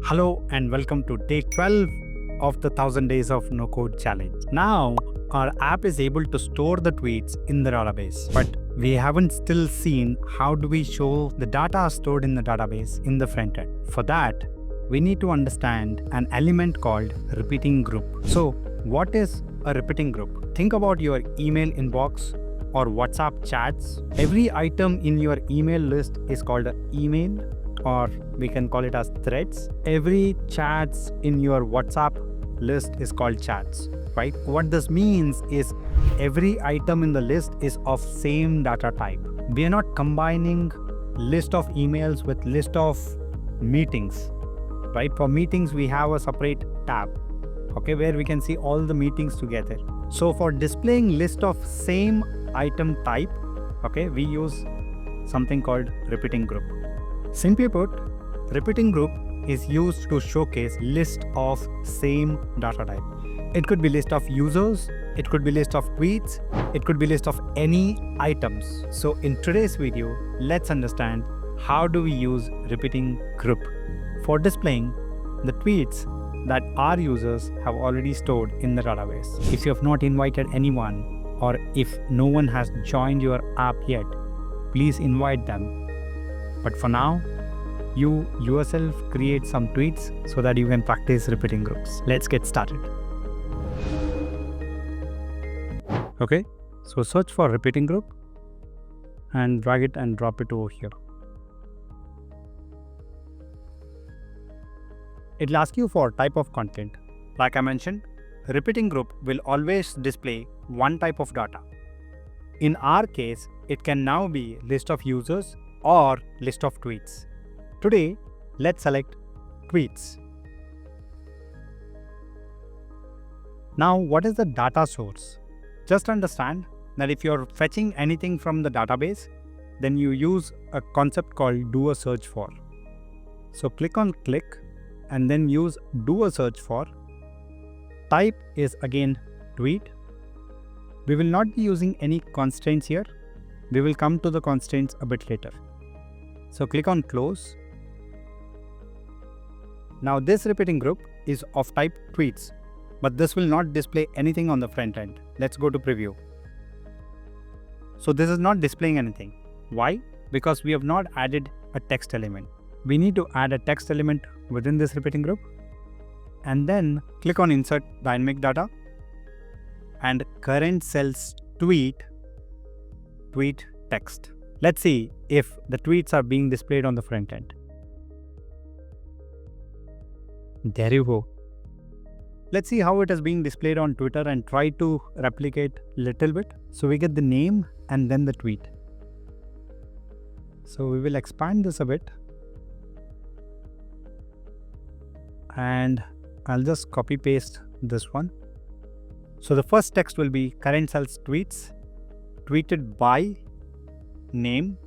Hello and welcome to day 12 of the 1000 Days of No Code Challenge. Now, our app is able to store the tweets in the database, but we haven't still seen how do we show the data stored in the database in the front end. For that, we need to understand an element called repeating group. So, what is a repeating group? Think about your email inbox or WhatsApp chats. Every item in your email list is called an email, or we can call it as threads. Every chats in your WhatsApp list is called chats, right? What this means is every item in the list is of same data type. We are not combining list of emails with list of meetings, right? For meetings, we have a separate tab, okay, where we can see all the meetings together. So for displaying list of same item type, okay, we use something called repeating group. Simply put, repeating group is used to showcase list of same data type. It could be list of users, it could be list of tweets, it could be list of any items. So in today's video, let's understand how do we use repeating group for displaying the tweets that our users have already stored in the database. If you have not invited anyone, or if no one has joined your app yet, please invite them. But for now, you yourself create some tweets so that you can practice repeating groups. Let's get started. Okay, so search for repeating group and drag it and drop it over here. It'll ask you for type of content. Like I mentioned, repeating group will always display one type of data. In our case, it can now be list of users or list of tweets. Today, let's select tweets. Now, what is the data source? Just understand that if you're fetching anything from the database, then you use a concept called do a search for. So click on click and then use do a search for. Type is again tweet. We will not be using any constraints here. We will come to the constraints a bit later. So click on close. Now this repeating group is of type tweets, but this will not display anything on the front end. Let's go to preview. So this is not displaying anything. Why? Because we have not added a text element. We need to add a text element within this repeating group, and then click on insert dynamic data and current cells tweet text. Let's see if the tweets are being displayed on the front end. There you go. Let's see how it is being displayed on Twitter and try to replicate little bit. So we get the name and then the tweet. So we will expand this a bit. And I'll just copy paste this one. So the first text will be current cells tweets, tweeted by name,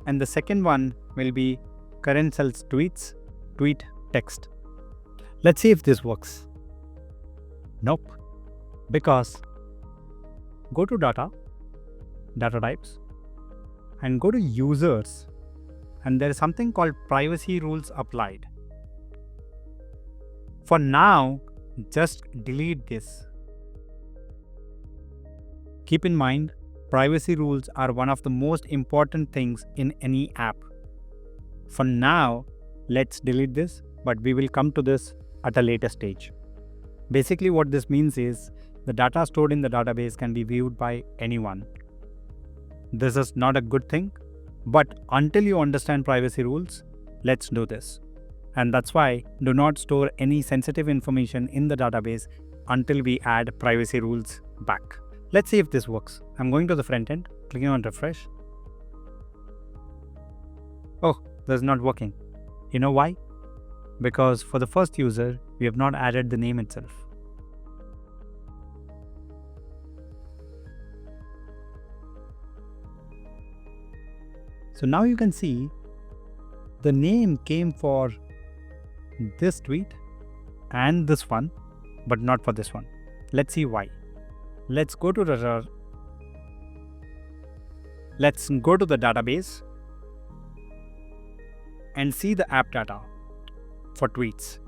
and the second one will be current cells tweets, tweet text. Let's see if this works. Nope, because go to data types, and go to users, and there is something called privacy rules applied. For now, just delete this. Keep in mind, privacy rules are one of the most important things in any app. For now, let's delete this, but we will come to this at a later stage. Basically, what this means is the data stored in the database can be viewed by anyone. This is not a good thing, but until you understand privacy rules, let's do this. And that's why do not store any sensitive information in the database until we add privacy rules back. Let's see if this works. I'm going to the front end, clicking on refresh. Oh, this is not working. You know why? Because for the first user, we have not added the name itself. So now you can see the name came for this tweet and this one, but not for this one. Let's see why. Let's go to the database and see the app data. for tweets.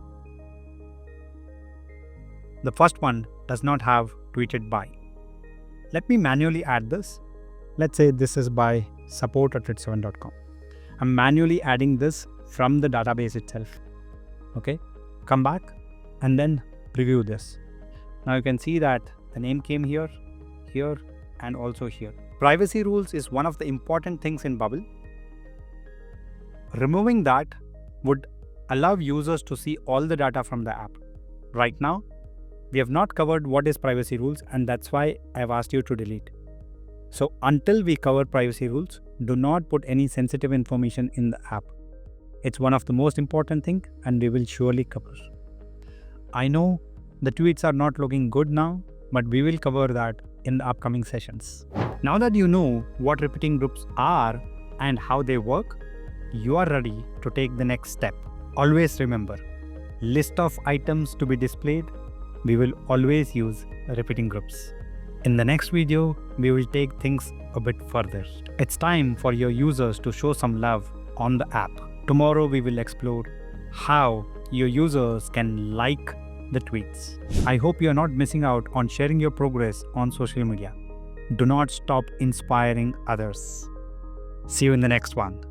The first one does not have tweeted by. Let me manually add this. Let's say this is by support@rit7.com. I'm manually adding this from the database itself. Okay, come back and then preview this. Now you can see that the name came here, here, and also here. Privacy rules is one of the important things in Bubble. Removing that would allow users to see all the data from the app. Right now, we have not covered what is privacy rules, and that's why I've asked you to delete. So until we cover privacy rules, do not put any sensitive information in the app. It's one of the most important things, and we will surely cover. I know the tweets are not looking good now, but we will cover that in the upcoming sessions. Now that you know what repeating groups are and how they work, you are ready to take the next step. Always remember, list of items to be displayed. We will always use repeating groups. In the next video, we will take things a bit further. It's time for your users to show some love on the app. Tomorrow we will explore how your users can like the tweets. I hope you are not missing out on sharing your progress on social media. Do not stop inspiring others. See you in the next one.